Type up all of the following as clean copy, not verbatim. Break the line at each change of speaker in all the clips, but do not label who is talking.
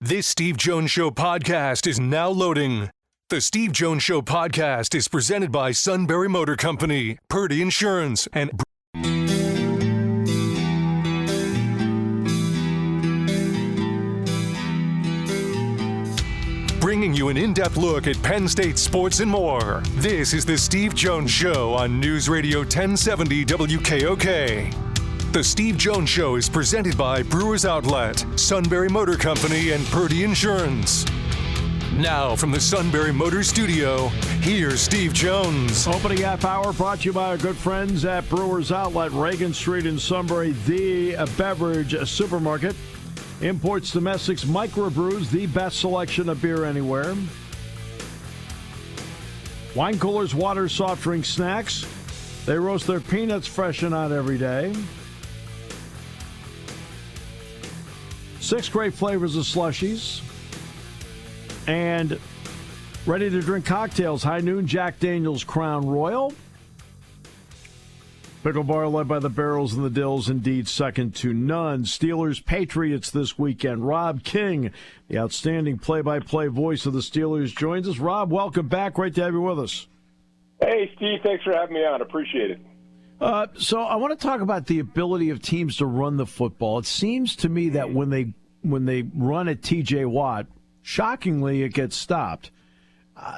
This Steve Jones Show podcast is now loading. The Steve Jones Show podcast is presented by Sunbury Motor Company, Purdy Insurance, and bringing you an in-depth look at Penn State sports and more. This is the Steve Jones Show on News Radio 1070 WKOK. The Steve Jones Show is presented by Brewers Outlet, Sunbury Motor Company, and Purdy Insurance. Now, from the Sunbury Motor Studio, here's Steve Jones.
Opening half hour brought to you by our good friends at Brewers Outlet, Reagan Street in Sunbury, the beverage supermarket. Imports, domestics, microbrews, the best selection of beer anywhere. Wine coolers, water, soft drink, snacks. They roast their peanuts fresh and out every day. 6 great flavors of slushies. And ready-to-drink cocktails, High Noon, Jack Daniel's Crown Royal. Pickle Bar led by the Barrels and the Dills, indeed second to none. Steelers, Patriots this weekend. Rob King, the outstanding play-by-play voice of the Steelers, joins us. Rob, welcome back. Great to have you with us.
Hey, Steve, thanks for having me on. Appreciate it.
So I want to talk about the ability of teams to run the football. It seems to me that when they run at T.J. Watt, shockingly, it gets stopped.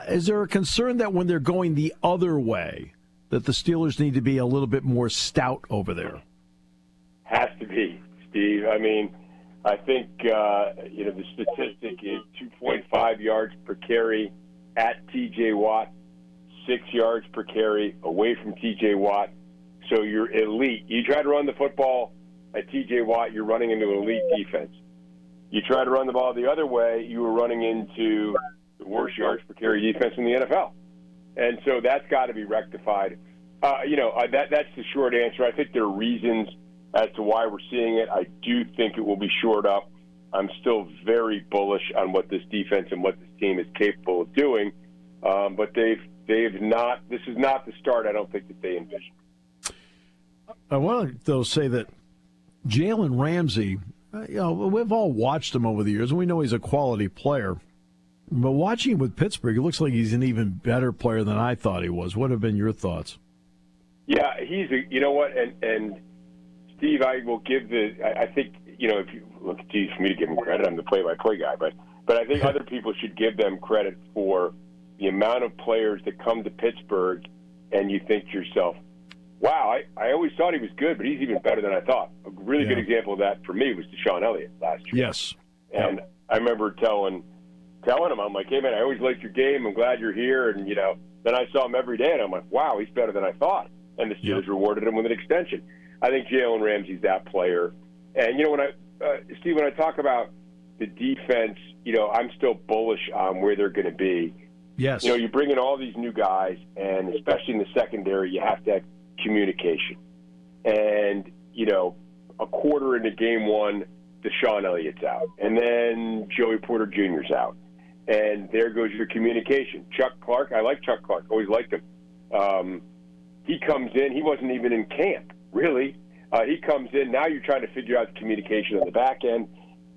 Is there a concern that when they're going the other way, that the Steelers need to be a little bit more stout over there?
Has to be, Steve. I mean, I think the statistic is 2.5 yards per carry at T.J. Watt, 6 yards per carry away from T.J. Watt. So you're elite. You try to run the football at T.J. Watt, you're running into an elite defense. You try to run the ball the other way, you were running into the worst yards per carry defense in the NFL. And so that's got to be rectified. That's the short answer. I think there are reasons as to why we're seeing it. I do think it will be shored up. I'm still very bullish on what this defense and what this team is capable of doing. But they've not. This is not the start, I don't think, that they envisioned.
I want to, though, say that Jalen Ramsey, we've all watched him over the years, and we know he's a quality player. But watching him with Pittsburgh, it looks like he's an even better player than I thought he was. What have been your thoughts?
Yeah, you know what, and Steve, I will give I think, if you look, geez, for me to give him credit, I'm the play-by-play guy, but I think other people should give them credit for the amount of players that come to Pittsburgh, and you think to yourself, wow, I always thought he was good, but he's even better than I thought. A really good example of that for me was Deshaun Elliott last year.
Yes.
And I remember telling him, I'm like, hey, man, I always liked your game. I'm glad you're here. And, then I saw him every day, and I'm like, wow, he's better than I thought. And the Steelers rewarded him with an extension. I think Jalen Ramsey's that player. And, Steve, when I talk about the defense, I'm still bullish on where they're going to be.
Yes.
You bring in all these new guys, and especially in the secondary, you have to have communication. And, a quarter into game one, Deshaun Elliott's out. And then Joey Porter Jr.'s out. And there goes your communication. Chuck Clark, I like Chuck Clark, always liked him. He comes in, he wasn't even in camp, really. He comes in, now you're trying to figure out the communication on the back end.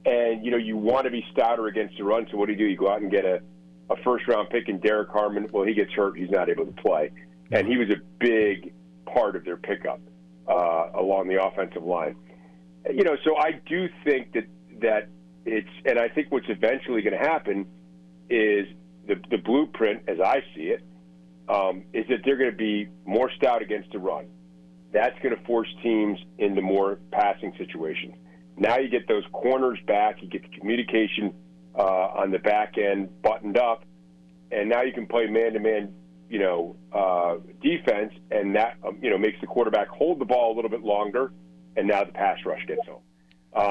And, you want to be stouter against the run, so what do? You go out and get a first-round pick in Derek Harmon. Well, he gets hurt, he's not able to play. And he was a big part of their pickup along the offensive line. So I do think that it's, and I think what's eventually going to happen is the blueprint, as I see it, is that they're going to be more stout against the run. That's going to force teams into more passing situations. Now you get those corners back, you get the communication on the back end buttoned up, and now you can play man-to-man defense, and that makes the quarterback hold the ball a little bit longer, and now the pass rush gets home.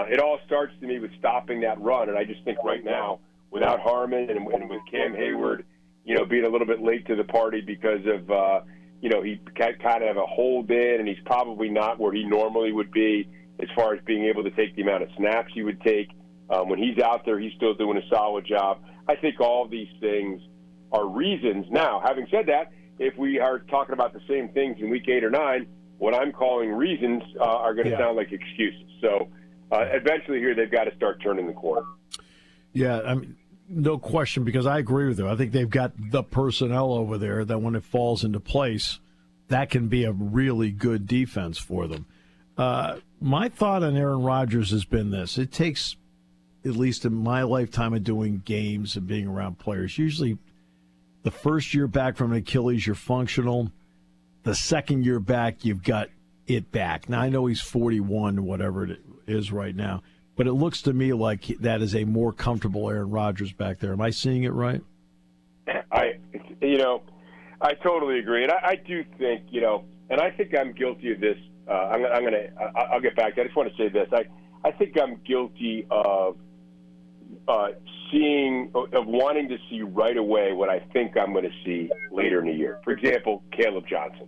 It all starts to me with stopping that run, and I just think right now, without Harmon and with Cam Hayward, being a little bit late to the party because of he kind of have a hold in, and he's probably not where he normally would be as far as being able to take the amount of snaps he would take. When he's out there, he's still doing a solid job. I think all of these things are reasons. Now, having said that, if we are talking about the same things in week 8 or 9, what I'm calling reasons are going to sound like excuses. So eventually here they've got to start turning the corner.
Yeah, I mean, no question, because I agree with you. I think they've got the personnel over there that when it falls into place, that can be a really good defense for them. My thought on Aaron Rodgers has been this. It takes, at least in my lifetime of doing games and being around players, usually the first year back from an Achilles, you're functional. The second year back, you've got it back. Now, I know he's 41, whatever it is right now, but it looks to me like that is a more comfortable Aaron Rodgers back there. Am I seeing it right?
I totally agree. And I do think, and I think I'm guilty of this. I'll get back to it. I just want to say this. I think I'm guilty of wanting to see right away what I think I'm going to see later in the year. For example, Caleb Johnson.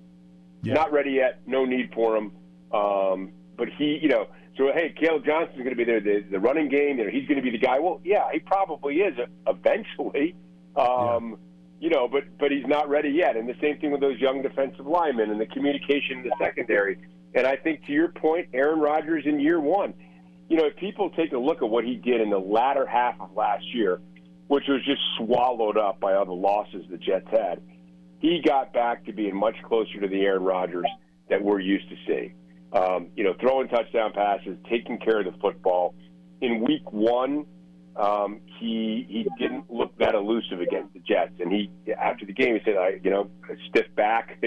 Yeah. Not ready yet. No need for him. But he, so, hey, Caleb Johnson's going to be there, the running game. He's going to be the guy. Well, yeah, he probably is eventually. But he's not ready yet. And the same thing with those young defensive linemen and the communication in the secondary. And I think, to your point, Aaron Rodgers in year one, if people take a look at what he did in the latter half of last year, which was just swallowed up by all the losses the Jets had, he got back to being much closer to the Aaron Rodgers that we're used to seeing. Throwing touchdown passes, taking care of the football. In week one, he didn't look that elusive against the Jets. And after the game, he said, stiff back,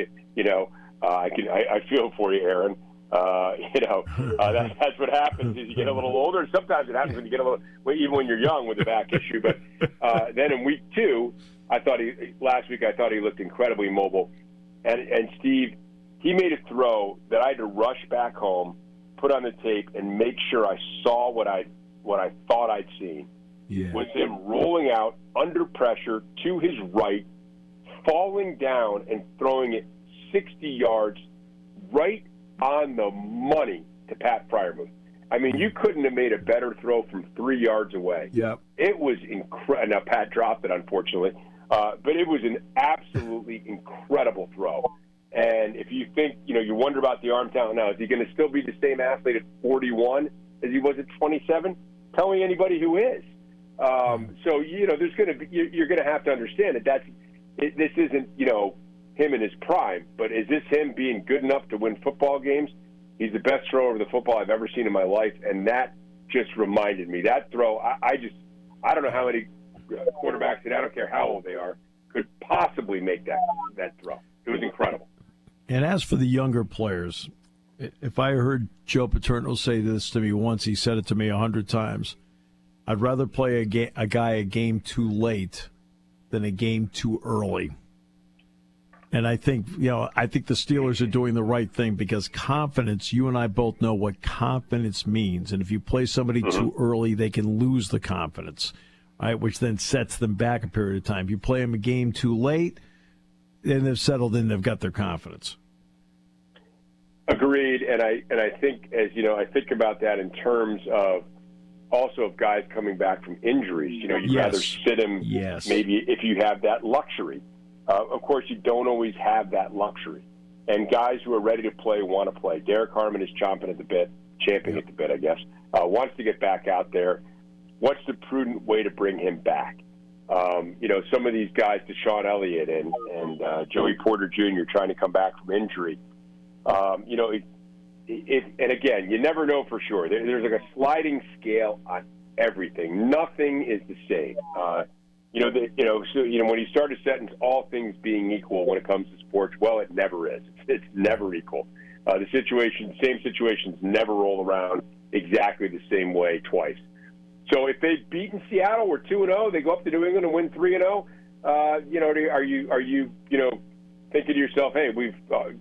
I feel for you, Aaron. That's what happens as you get a little older. Sometimes it happens when you get a little, even when you're young with a back issue. But then in week two, last week I thought he looked incredibly mobile. And Steve, he made a throw that I had to rush back home, put on the tape, and make sure I saw what I thought I'd seen. Yeah. Was him rolling out under pressure to his right, falling down and throwing it 60 yards right on the money to Pat Freiermuth. I mean, you couldn't have made a better throw from 3 yards away.
Yep.
It was incredible. Now, Pat dropped it, unfortunately, but it was an absolutely incredible throw. And if you think, you wonder about the arm talent now, is he going to still be the same athlete at 41 as he was at 27? Tell me anybody who is. So, there's going to be, you're going to have to understand that this isn't, him in his prime, but is this him being good enough to win football games? He's the best thrower of the football I've ever seen in my life, and that just reminded me. That throw, I don't know how many quarterbacks, and I don't care how old they are, could possibly make that throw. It was incredible.
And as for the younger players, if I heard Joe Paterno say this to me once, he said it to me 100 times, I'd rather play a guy a game too late than a game too early. And I think, the Steelers are doing the right thing because confidence, you and I both know what confidence means. And if you play somebody too early, they can lose the confidence, right? Which then sets them back a period of time. If you play them a game too late, then they've settled in, they've got their confidence.
Agreed. And I think, I think about that in terms of also of guys coming back from injuries. You'd rather sit him maybe if you have that luxury. Of course, you don't always have that luxury. And guys who are ready to play want to play. Derek Harmon is champing at the bit, I guess, wants to get back out there. What's the prudent way to bring him back? Some of these guys, Deshaun Elliott and Joey Porter Jr., trying to come back from injury. And again, you never know for sure. There's like a sliding scale on everything. Nothing is the same. When you start to sentence all things being equal when it comes to sports, well, it never is. It's never equal. Same situations never roll around exactly the same way twice. So if they've beaten Seattle, we're 2-0. They go up to New England and win 3-0. Are you thinking to yourself, hey, we've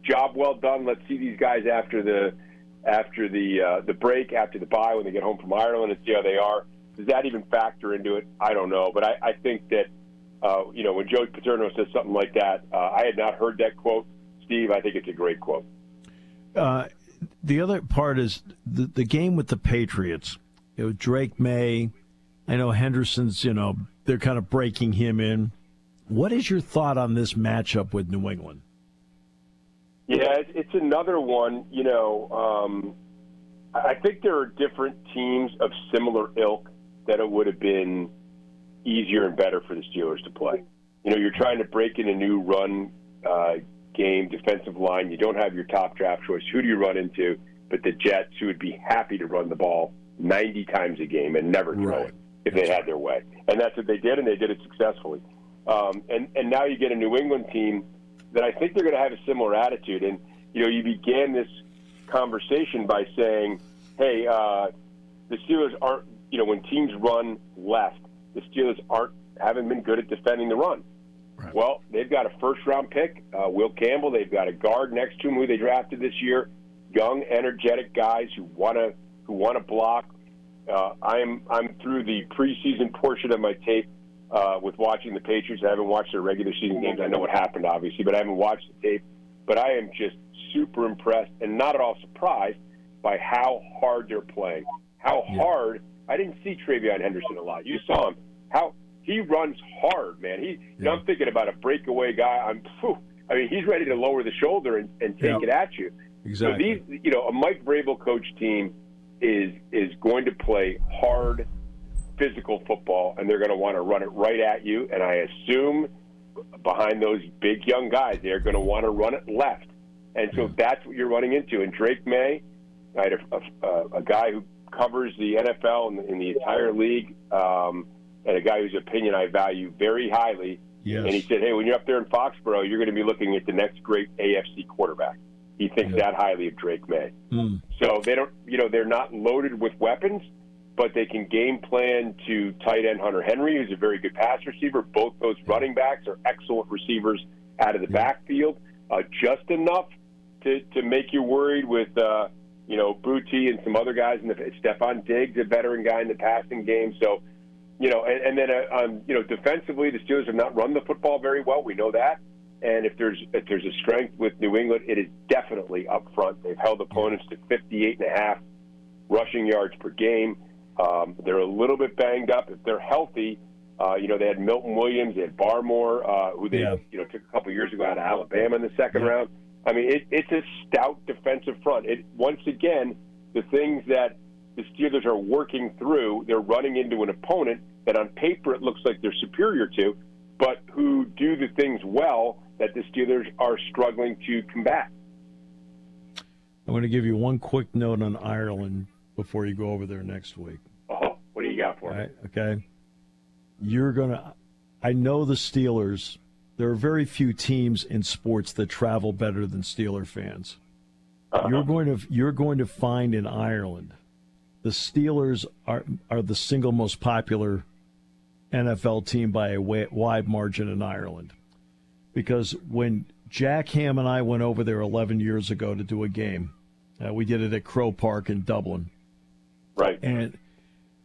job well done. Let's see these guys after the break, after the bye, when they get home from Ireland, and see how they are. Does that even factor into it? I don't know. But I think that, when Joe Paterno says something like that, I had not heard that quote. Steve, I think it's a great quote.
The other part is the game with the Patriots. Drake May, I know Henderson's, they're kind of breaking him in. What is your thought on this matchup with New England?
Yeah, it's another one, I think there are different teams of similar ilk that it would have been easier and better for the Steelers to play. You know, you're trying to break in a new run game, defensive line. You don't have your top draft choice. Who do you run into? But the Jets, who would be happy to run the ball 90 times a game and never throw it if they had their way. And that's what they did, and they did it successfully. And now you get a New England team that I think they're going to have a similar attitude. And, you know, you began this conversation by saying, hey, the Steelers aren't, you know, when teams run left, the Steelers haven't been good at defending the run. Right. Well, they've got a first-round pick, Will Campbell. They've got a guard next to him who they drafted this year. Young, energetic guys who want to block. I'm through the preseason portion of my tape with watching the Patriots. I haven't watched their regular season games. I know what happened, obviously, but I haven't watched the tape. But I am just super impressed and not at all surprised by how hard they're playing. How hard. I didn't see Travion Henderson a lot. You saw him. How he runs hard, man. You know, I'm thinking about a breakaway guy. I mean, he's ready to lower the shoulder and take it at you.
Exactly.
So these, a Mike Vrabel coach team is going to play hard, physical football, and they're going to want to run it right at you. And I assume behind those big young guys, they're going to want to run it left. And so that's what you're running into. And Drake May, I had a guy who covers the NFL in the entire league, and a guy whose opinion I value very highly.
Yes.
And he said, hey, when you're up there in Foxborough, you're going to be looking at the next great AFC quarterback. He thinks that highly of Drake May. So they don't, they're not loaded with weapons, but they can game plan to tight end Hunter Henry, who's a very good pass receiver. Both those running backs are excellent receivers out of the backfield, just enough to make you worried with, Booty and some other guys. Stephon Diggs, a veteran guy in the passing game. So, and then, defensively, the Steelers have not run the football very well. We know that. And if there's a strength with New England, it is definitely up front. They've held opponents to 58.5 rushing yards per game. They're a little bit banged up. If they're healthy, they had Milton Williams, they had Barmore, who they took a couple years ago out of Alabama in the second round. I mean, it's a stout defensive front. Once again, the things that the Steelers are working through, they're running into an opponent that on paper it looks like they're superior to, but who do the things well that the Steelers are struggling to combat.
I'm going to give you one quick note on Ireland before you go over there next week.
Oh, what do you got for me?
Right, okay. I know the Steelers, there are very few teams in sports that travel better than Steeler fans. You're going to find in Ireland, the Steelers are the single most popular NFL team by a wide margin in Ireland. Because when Jack Ham and I went over there 11 years ago to do a game, we did it at Crow Park in Dublin.
Right.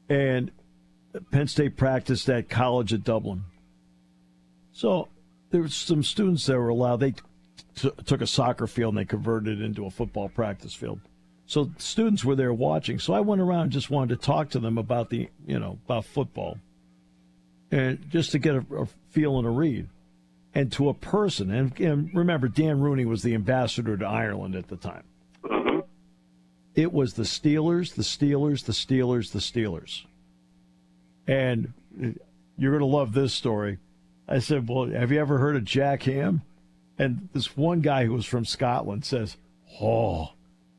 And Penn State practiced at college at Dublin. So there were some students that were allowed. They took a soccer field and they converted it into a football practice field. So students were there watching. So I went around and just wanted to talk to them about about football. And just to get a feel and a read. And to a person, and remember, Dan Rooney was the ambassador to Ireland at the time.
Mm-hmm.
It was the Steelers, the Steelers, the Steelers, the Steelers. And you're going to love this story. I said, well, have you ever heard of Jack Ham? And this one guy who was from Scotland says, oh,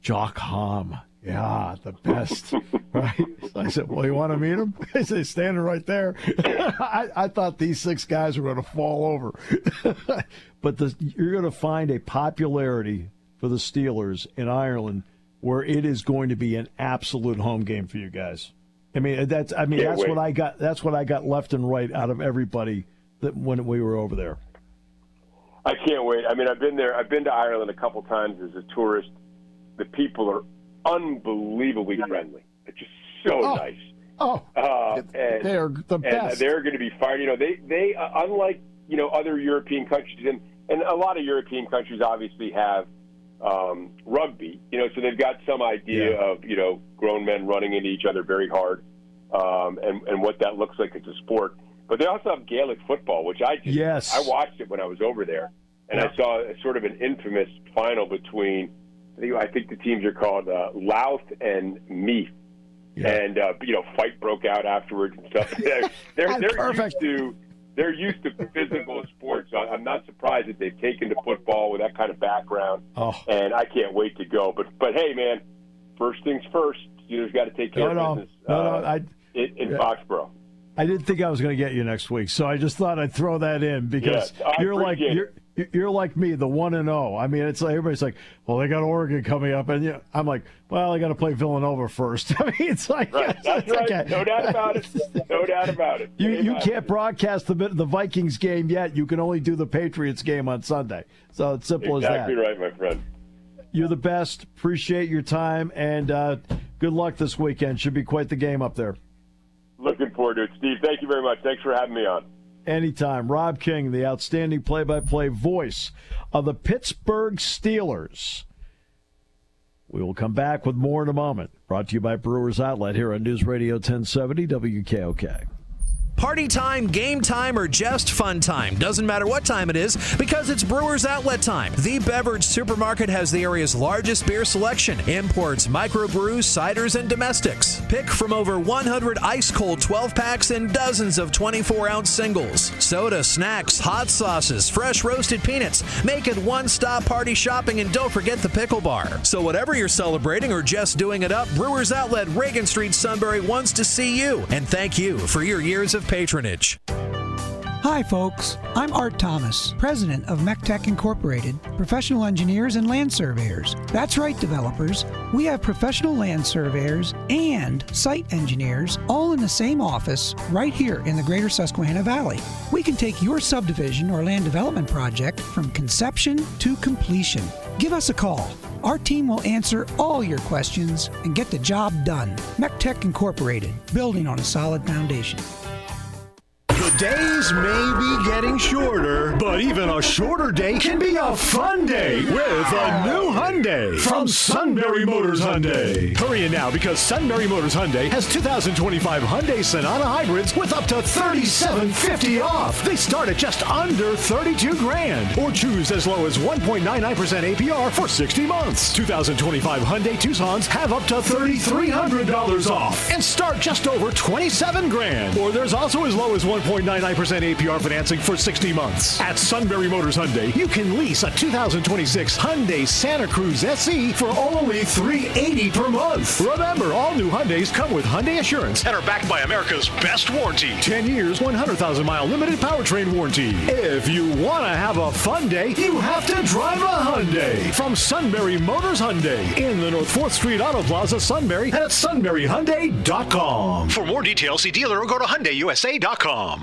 Jock Ham. Yeah, the best, right? So I said, well, you want to meet him? I said, standing right there. I thought these six guys were going to fall over. But you're going to find a popularity for the Steelers in Ireland where it is going to be an absolute home game for you guys. That's what I got. That's what I got left and right out of everybody when we were over there.
I can't wait. I've been there. I've been to Ireland a couple times as a tourist. The people are unbelievably friendly. It's just so nice.
They're the best.
And they're going to be fighting. They unlike other European countries, and a lot of European countries obviously have rugby. So they've got some idea of grown men running into each other very hard, and what that looks like as a sport. But they also have Gaelic football, which I watched it when I was over there, and I saw sort of an infamous final between. I think the teams are called Louth and Meath, and fight broke out afterwards and stuff. They're used to physical sports. So I'm not surprised that they've taken to football with that kind of background. And I can't wait to go. But hey, man, first things first. Steelers got to take care of business in Foxborough.
I didn't think I was going to get you next week, so I just thought I'd throw that in because you're like me, the 1-0. I mean, it's like everybody's like, well, they got Oregon coming up, and I'm like, well, they got to play Villanova first. I mean, it's like
that's right. Okay. No doubt about it. No doubt about it.
You can't broadcast the Vikings game yet. You can only do the Patriots game on Sunday. So it's simple as that.
Exactly right, my friend.
You're the best. Appreciate your time, and good luck this weekend. Should be quite the game up there.
Looking forward to it, Steve. Thank you very much. Thanks for having me on.
Anytime. Rob King, the outstanding play-by-play voice of the Pittsburgh Steelers. We will come back with more in a moment. Brought to you by Brewers Outlet here on News Radio 1070 WKOK.
Party time, game time, or just fun time. Doesn't matter what time it is because it's Brewers Outlet time. The beverage supermarket has the area's largest beer selection. Imports, microbrews, ciders, and domestics. Pick from over 100 ice-cold 12-packs and dozens of 24-ounce singles. Soda, snacks, hot sauces, fresh roasted peanuts. Make it one-stop party shopping, and don't forget the pickle bar. So whatever you're celebrating or just doing it up, Brewers Outlet, Reagan Street, Sunbury wants to see you. And thank you for your years of patronage.
Hi, folks. I'm Art Thomas, president of MECTEC Incorporated, professional engineers and land surveyors. That's right, developers. We have professional land surveyors and site engineers all in the same office right here in the greater Susquehanna Valley. We can take your subdivision or land development project from conception to completion. Give us a call. Our team will answer all your questions and get the job done. MECTEC Incorporated, building on a solid foundation.
The days may be getting shorter, but even a shorter day can be a fun day with a new Hyundai from Sunbury Motors Hyundai. Hurry in now because Sunbury Motors Hyundai has 2025 Hyundai Sonata Hybrids with up to $3,750 off. They start at just under $32,000 or choose as low as 1.99% APR for 60 months. 2025 Hyundai Tucsons have up to $3,300 off and start just over $27,000. Or there's also as low as 1.99% APR financing for 60 months. At Sunbury Motors Hyundai, you can lease a 2026 Hyundai Santa Cruz SE for only $380 per month. Remember, all new Hyundais come with Hyundai Assurance and are backed by America's best warranty. 10 years, 100,000-mile limited powertrain warranty. If you want to have a fun day, you have to drive a Hyundai. From Sunbury Motors Hyundai in the North 4th Street Auto Plaza, Sunbury, and at sunburyhyundai.com. For more details, see dealer or go to HyundaiUSA.com.